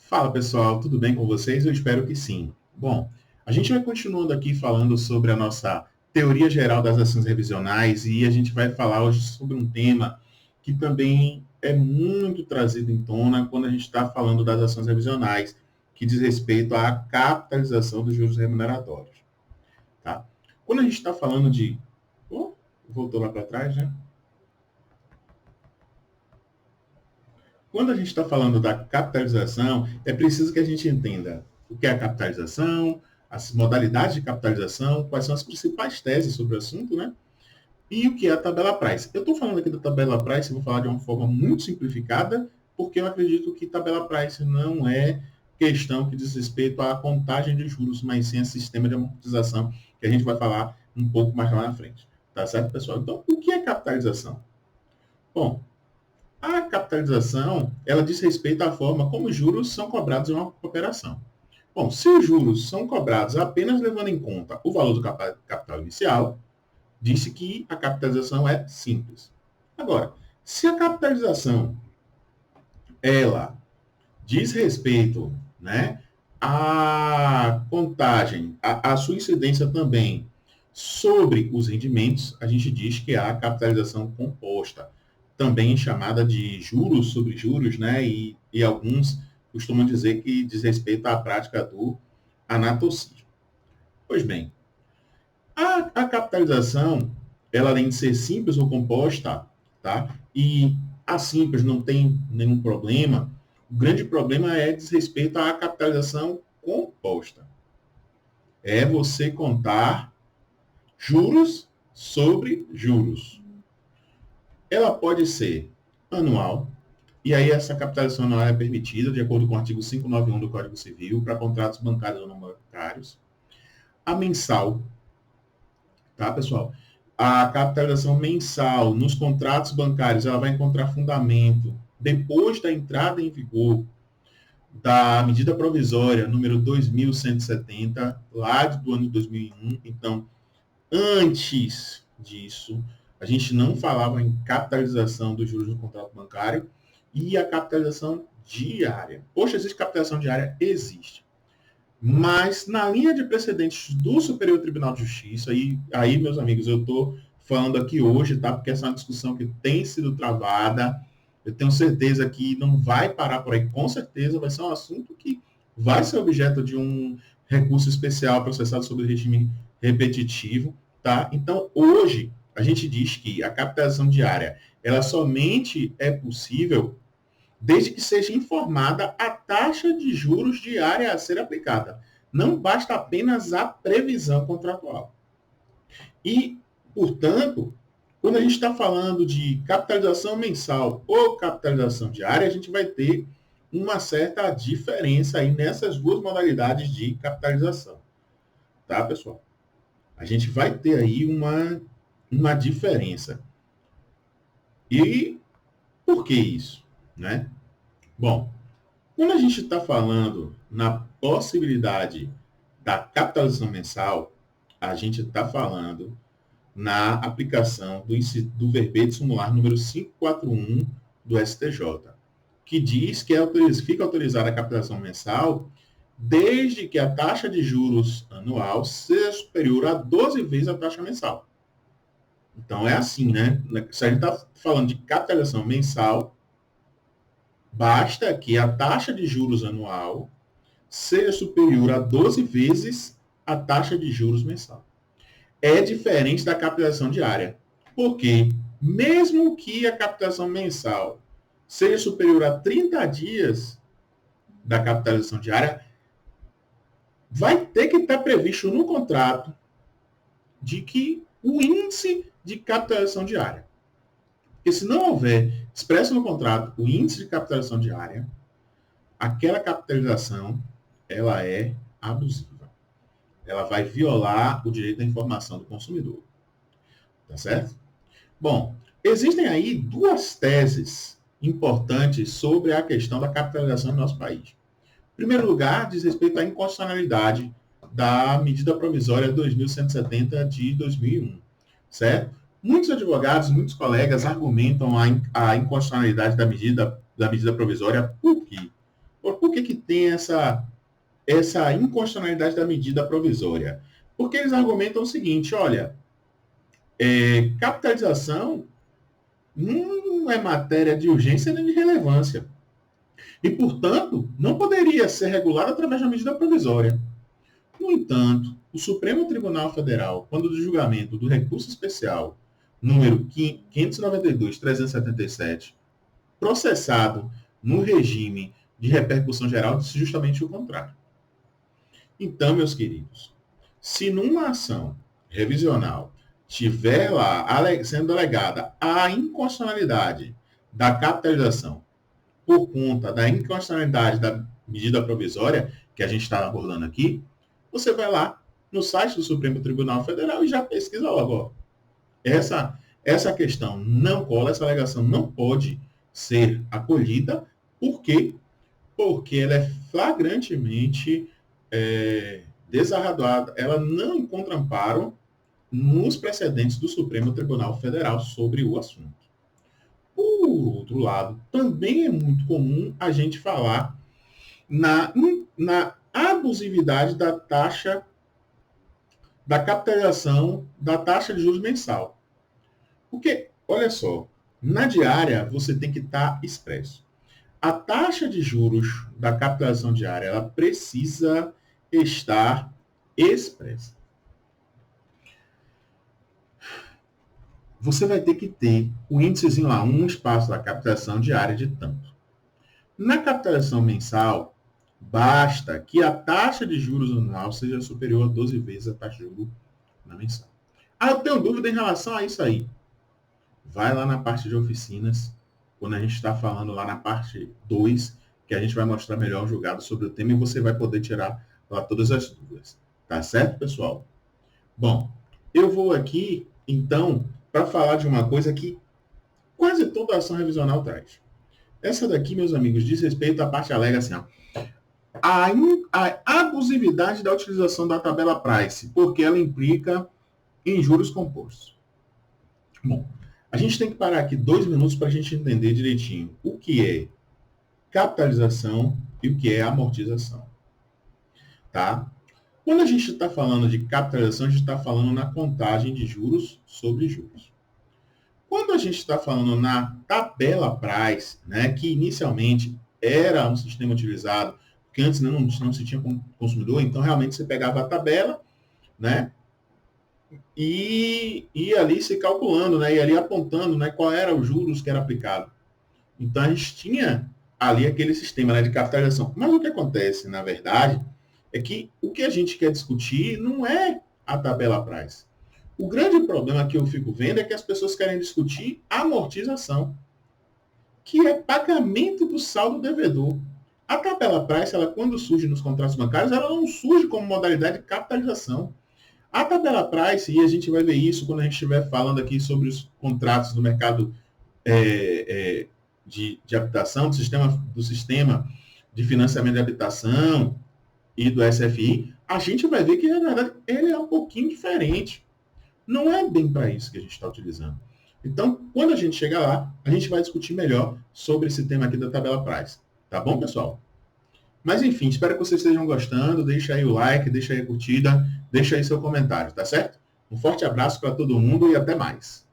Fala pessoal, tudo bem com vocês? Eu espero que sim. Bom, a gente vai continuando aqui falando sobre a nossa teoria geral das ações revisionais e a gente vai falar hoje sobre um tema que também é muito trazido em tona quando a gente está falando das ações revisionais, que diz respeito à capitalização dos juros remuneratórios. Tá? Quando a gente está falando de. Oh, voltou lá para trás, né? Quando a gente está falando da capitalização, é preciso que a gente entenda o que é a capitalização, as modalidades de capitalização, quais são as principais teses sobre o assunto, né? E o que é a tabela Price. Eu estou falando aqui da tabela Price, vou falar de uma forma muito simplificada, porque eu acredito que tabela Price não é questão que diz respeito à contagem de juros, mas sim a sistema de amortização, que a gente vai falar um pouco mais lá na frente. Tá certo, pessoal? Então, o que é capitalização? Bom, a capitalização, ela diz respeito à forma como os juros são cobrados em uma operação. Bom, se os juros são cobrados apenas levando em conta o valor do capital inicial, disse que a capitalização é simples. Agora, se a capitalização, ela diz respeito, né, à contagem, a sua incidência também sobre os rendimentos, a gente diz que há a capitalização composta, também chamada de juros sobre juros, né? E alguns costumam dizer que diz respeito à prática do anatocídio. Pois bem, a capitalização, ela além de ser simples ou composta, tá? E a simples não tem nenhum problema, o grande problema é diz respeito à capitalização composta. É você contar juros sobre juros. Ela pode ser anual, e aí essa capitalização anual é permitida, de acordo com o artigo 591 do Código Civil, para contratos bancários ou não bancários. A mensal, tá, pessoal? A capitalização mensal nos contratos bancários, ela vai encontrar fundamento depois da entrada em vigor da medida provisória número 2170, lá do ano de 2001. Então, antes disso, a gente não falava em capitalização dos juros no contrato bancário e a capitalização diária. Poxa, existe capitalização diária? Existe. Mas na linha de precedentes do Superior Tribunal de Justiça, aí meus amigos, eu estou falando aqui hoje, tá? Porque essa é uma discussão que tem sido travada. Eu tenho certeza que não vai parar por aí. Com certeza vai ser um assunto que vai ser objeto de um recurso especial processado sobre regime repetitivo, tá? Então, hoje, a gente diz que a capitalização diária, ela somente é possível desde que seja informada a taxa de juros diária a ser aplicada. Não basta apenas a previsão contratual. E, portanto, quando a gente está falando de capitalização mensal ou capitalização diária, a gente vai ter uma certa diferença aí nessas duas modalidades de capitalização. Tá, pessoal? A gente vai ter aí uma diferença. E por que isso? Né? Bom, quando a gente está falando na possibilidade da capitalização mensal, a gente está falando na aplicação do verbete sumular número 541 do STJ, que diz que fica autorizada a capitalização mensal desde que a taxa de juros anual seja superior a 12 vezes a taxa mensal. Então é assim, né? Se a gente está falando de capitalização mensal, basta que a taxa de juros anual seja superior a 12 vezes a taxa de juros mensal. É diferente da capitalização diária. Porque, mesmo que a capitalização mensal seja superior a 30 dias da capitalização diária, vai ter que estar previsto no contrato de que o índice de capitalização diária. Porque se não houver expresso no contrato o índice de capitalização diária, aquela capitalização ela é abusiva. Ela vai violar o direito à informação do consumidor. Tá certo? Bom, existem aí duas teses importantes sobre a questão da capitalização no nosso país. Em primeiro lugar, diz respeito à inconstitucionalidade da medida provisória 2170 de 2001, certo? Muitos advogados, muitos colegas argumentam a inconstitucionalidade da medida provisória. Por quê? Por que que tem essa inconstitucionalidade da medida provisória? Porque eles argumentam o seguinte, olha, capitalização não é matéria de urgência nem de relevância. E, portanto, não poderia ser regulada através da medida provisória. No entanto, o Supremo Tribunal Federal, quando do julgamento do recurso especial número 592-377, processado no regime de repercussão geral, disse justamente o contrário. Então, meus queridos, se numa ação revisional tiver lá sendo alegada a inconstitucionalidade da capitalização por conta da inconstitucionalidade da medida provisória, que a gente está abordando aqui, você vai lá no site do Supremo Tribunal Federal e já pesquisa logo. Ó. Essa questão não cola, essa alegação não pode ser acolhida. Por quê? Porque ela é flagrantemente desarrazoada. Ela não encontra amparo nos precedentes do Supremo Tribunal Federal sobre o assunto. Por outro lado, também é muito comum a gente falar na abusividade da taxa da capitalização da taxa de juros mensal. Porque, olha só, na diária você tem que estar expresso. A taxa de juros da capitalização diária, ela precisa estar expressa. Você vai ter que ter o índicezinho lá, um espaço da capitalização diária de tanto. Na capitalização mensal, basta que a taxa de juros anual seja superior a 12 vezes a taxa de juros na mensal. Eu tenho dúvida em relação a isso aí. Vai lá na parte de oficinas, quando a gente está falando lá na parte 2, que a gente vai mostrar melhor o julgado sobre o tema e você vai poder tirar lá todas as dúvidas. Tá certo, pessoal? Bom, eu vou aqui, então, para falar de uma coisa que quase toda ação revisional traz. Essa daqui, meus amigos, diz respeito à parte alega assim, ó, a abusividade da utilização da tabela price, porque ela implica em juros compostos. Bom, a gente tem que parar aqui 2 minutos para a gente entender direitinho o que é capitalização e o que é amortização. Tá? Quando a gente está falando de capitalização, a gente está falando na contagem de juros sobre juros. Quando a gente está falando na tabela price, né, que inicialmente era um sistema utilizado, porque antes não se tinha consumidor, então realmente você pegava a tabela, né, e ia ali se calculando, né, e ali apontando, né, qual era os juros que era aplicado. Então a gente tinha ali aquele sistema, né, de capitalização. Mas o que acontece, na verdade, é que o que a gente quer discutir não é a tabela price. O grande problema que eu fico vendo é que as pessoas querem discutir a amortização, que é pagamento do saldo devedor. A tabela price, ela, quando surge nos contratos bancários, ela não surge como modalidade de capitalização. A tabela price, e a gente vai ver isso quando a gente estiver falando aqui sobre os contratos do mercado de habitação, do sistema de financiamento de habitação e do SFI, a gente vai ver que, na verdade, ele é um pouquinho diferente. Não é bem para isso que a gente está utilizando. Então, quando a gente chegar lá, a gente vai discutir melhor sobre esse tema aqui da tabela price. Tá bom, pessoal? Mas, enfim, espero que vocês estejam gostando. Deixa aí o like, deixa aí a curtida, deixa aí seu comentário, tá certo? Um forte abraço para todo mundo e até mais.